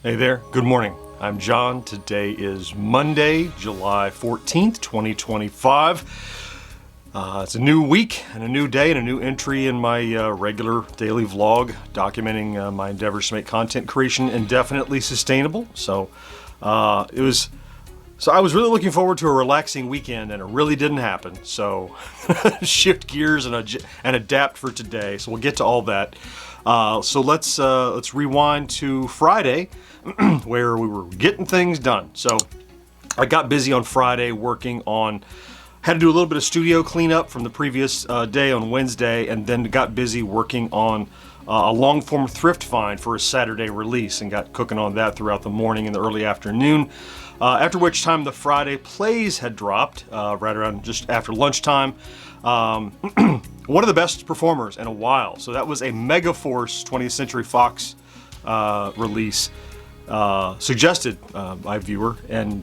Hey there, good morning. I'm John. Today is Monday, July 14th, 2025. It's a new week and a new day and a new entry in my regular daily vlog documenting my endeavors to make content creation indefinitely sustainable. So I was really looking forward to a relaxing weekend, and it really didn't happen. So shift gears and adapt for today. So we'll get to all that. So let's rewind to Friday, where we were getting things done. So I got busy on Friday working on, had to do a little bit of studio cleanup from the previous day on Wednesday, and then got busy working on a long form thrift find for a Saturday release, and got cooking on that throughout the morning and the early afternoon. After which time the Friday plays had dropped, right around just after lunchtime. One of the best performers in a while. So that was a Megaforce 20th Century Fox release suggested by a viewer, and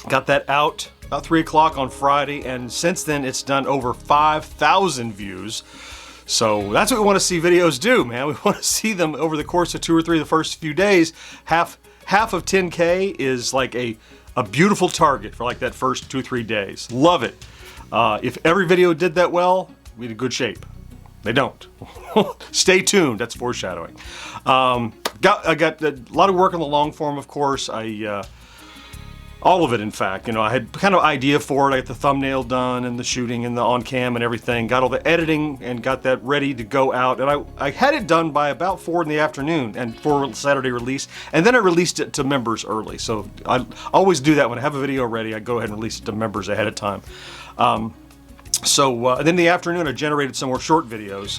got that out about 3 o'clock on Friday, and since then it's done over 5,000 views. So that's what we want to see videos do, man. We want to see them over the course of 2 or 3 of the first few days. Half of 10K is like a beautiful target for like that first 2 or 3 days. Love it. If every video did that well, we'd in good shape. They don't. Stay tuned. That's foreshadowing. I got a lot of work on the long form, of course. All of it, in fact. You know, I had kind of idea for it. I got the thumbnail done and the shooting and the on cam and everything. Got all the editing and got that ready to go out. And I had it done by about 4 in the afternoon and for Saturday release. And then I released it to members early. So I always do that when I have a video ready. I go ahead and release it to members ahead of time. And then in the afternoon, I generated some more short videos.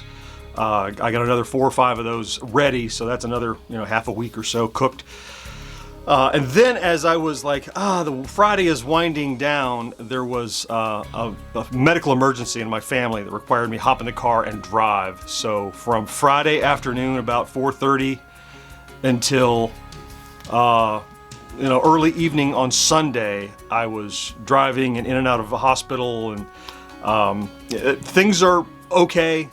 I got another 4 or 5 of those ready, so that's another half a week or so cooked. And then as I was like, the Friday is winding down, there was a medical emergency in my family that required me to hop in the car and drive. So from Friday afternoon, about 4:30, until early evening on Sunday, I was driving and in and out of the hospital, and things are okay.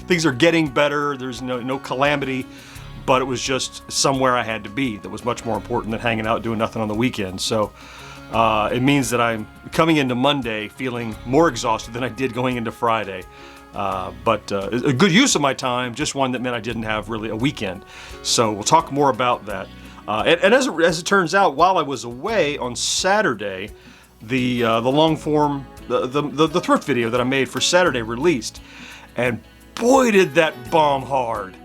Things are getting better. There's no calamity, but it was just somewhere I had to be that was much more important than hanging out doing nothing on the weekend. So it means that I'm coming into Monday feeling more exhausted than I did going into Friday. But a good use of my time, just one that meant I didn't have really a weekend. So we'll talk more about that. And as it turns out, while I was away on Saturday, the long form, the thrift video that I made for Saturday released, and boy did that bomb hard.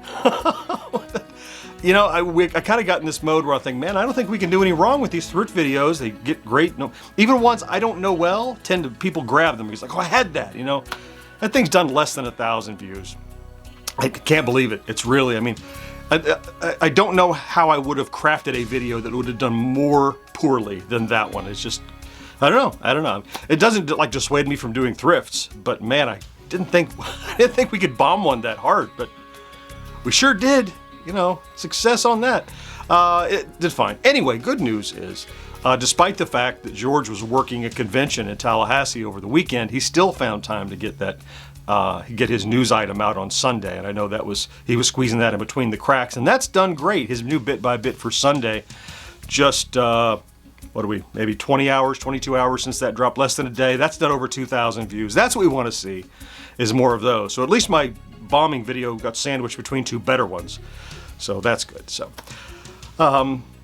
I kind of got in this mode where I think, man, I don't think we can do any wrong with these thrift videos. They get great. No, even ones I don't know well, people grab them because like, oh, I had that. That thing's done less than 1,000 views. I can't believe it. It's really, I don't know how I would have crafted a video that would have done more poorly than that one. It's just, I don't know. It doesn't like dissuade me from doing thrifts, but man, I didn't think we could bomb one that hard, but we sure did. Success on that. It did fine. Anyway, good news is, despite the fact that George was working a convention in Tallahassee over the weekend, he still found time to get his news item out on Sunday. And I know he was squeezing that in between the cracks, and that's done great. His new bit by bit for Sunday, just maybe 20 hours, 22 hours since that dropped, less than a day. That's done over 2,000 views. That's what we want to see, is more of those. So at least my bombing video got sandwiched between 2 better ones. So that's good. So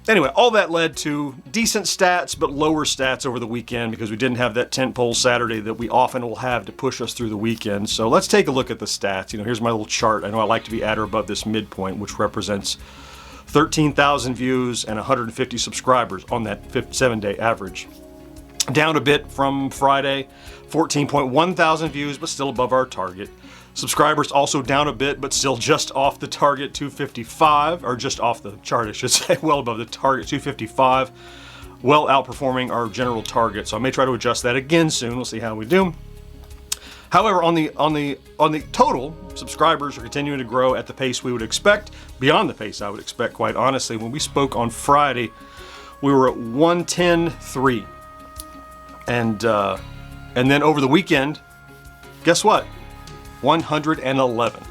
anyway, all that led to decent stats, but lower stats over the weekend because we didn't have that tentpole Saturday that we often will have to push us through the weekend. So let's take a look at the stats. Here's my little chart. I know I like to be at or above this midpoint, which represents 13,000 views and 150 subscribers on that 7-day average. Down a bit from Friday, 14.1 thousand views, but still above our target. Subscribers also down a bit, but still just off the target, 255, or just off the chart, I should say, well above the target, 255, well outperforming our general target. So I may try to adjust that again soon. We'll see how we do. However, on the total, subscribers are continuing to grow at the pace we would expect, beyond the pace I would expect, quite honestly. When we spoke on Friday, we were at 110.3, and then over the weekend, guess what? 111.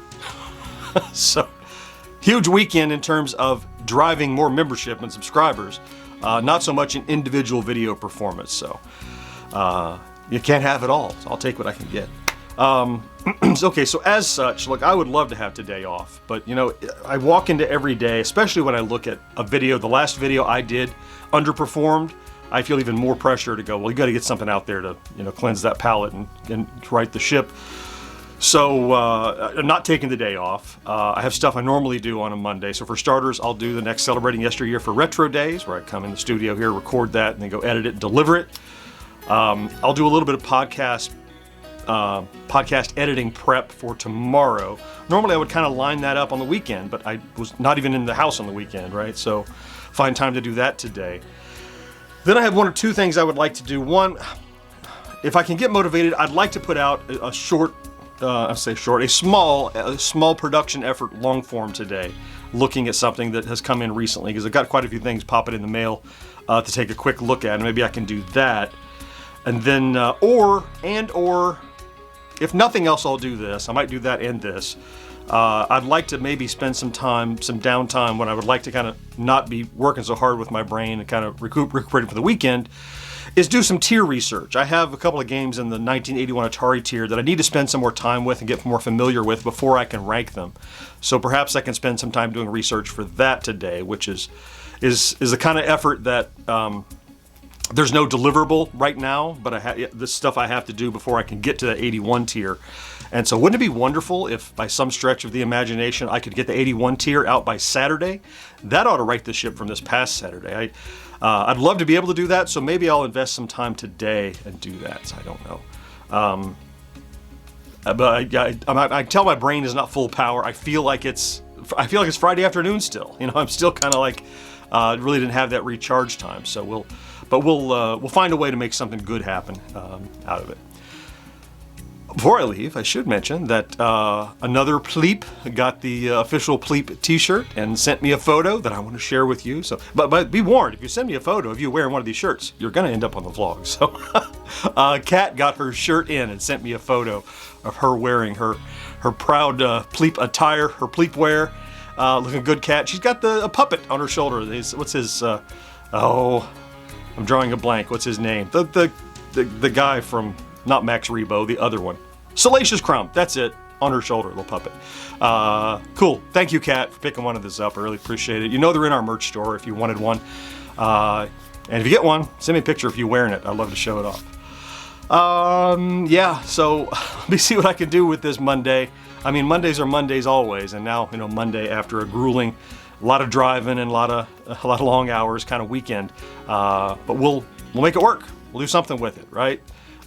So huge weekend in terms of driving more membership and subscribers, not so much in individual video performance. So you can't have it all. So I'll take what I can get. Okay, so as such, look, I would love to have today off, but you know, I walk into every day, especially when I look at a video, the last video I did underperformed, I feel even more pressure to go, well, you got to get something out there to, you know, cleanse that palate and right the ship. So I'm not taking the day off. I have stuff I normally do on a Monday. So for starters, I'll do the next Celebrating Yesteryear for Retro Days, where I come in the studio here, record that, and then go edit it and deliver it. I'll do a little bit of podcast editing prep for tomorrow. Normally I would kind of line that up on the weekend, but I was not even in the house on the weekend, right? So find time to do that today. Then I have one or two things I would like to do. One, if I can get motivated, I'd like to put out a short, a small production effort, long form today, looking at something that has come in recently, because I've got quite a few things popping in the mail to take a quick look at, and maybe I can do that. And then, or if nothing else, I'll do this. I might do that and this. I'd like to maybe spend some downtime when I would like to kind of not be working so hard with my brain and kind of recuperating for the weekend, is do some tier research. I have a couple of games in the 1981 Atari tier that I need to spend some more time with and get more familiar with before I can rank them. So perhaps I can spend some time doing research for that today, which is the kind of effort that there's no deliverable right now, but this stuff I have to do before I can get to the 81 tier. And so wouldn't it be wonderful if by some stretch of the imagination I could get the 81 tier out by Saturday? That ought to right the ship from this past Saturday. I'd love to be able to do that, so maybe I'll invest some time today and do that. So I don't know. But I tell my brain is not full power. I feel like it's Friday afternoon still. You know, I'm still kind of like really didn't have that recharge time. So we'll find a way to make something good happen out of it. Before I leave, I should mention that another Pleep got the official Pleep t-shirt and sent me a photo that I want to share with you. So, but be warned, if you send me a photo of you wearing one of these shirts, you're going to end up on the vlog. So Kat got her shirt in and sent me a photo of her wearing her proud Pleep attire, her Pleep wear. Looking good, Kat. She's got a puppet on her shoulder. What's his, oh, I'm drawing a blank. What's his name? The guy from, not Max Rebo, the other one. Salacious Crumb, that's it, on her shoulder, little puppet. Cool, thank you, Kat, for picking one of these up. I really appreciate it. You know they're in our merch store if you wanted one. And if you get one, send me a picture if you're wearing it. I'd love to show it off. Yeah, so let me see what I can do with this Monday. I mean, Mondays are Mondays always, and now, you know, Monday after a grueling, a lot of driving and a lot of long hours kind of weekend. But we'll make it work. We'll do something with it, right?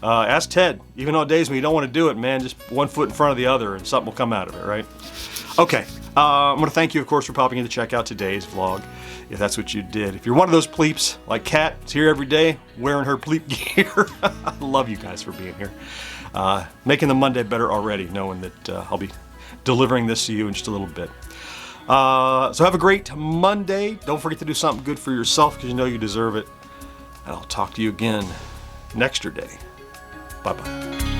Ask Ted. Even on days when you don't want to do it, man, just one foot in front of the other and something will come out of it, right? Okay, I'm going to thank you, of course, for popping in to check out today's vlog, if that's what you did. If you're one of those Pleeps, like Kat, is here every day wearing her Pleep gear, I love you guys for being here. Making the Monday better already, knowing that I'll be delivering this to you in just a little bit. So have a great Monday. Don't forget to do something good for yourself because you know you deserve it. And I'll talk to you again next day. Bye-bye.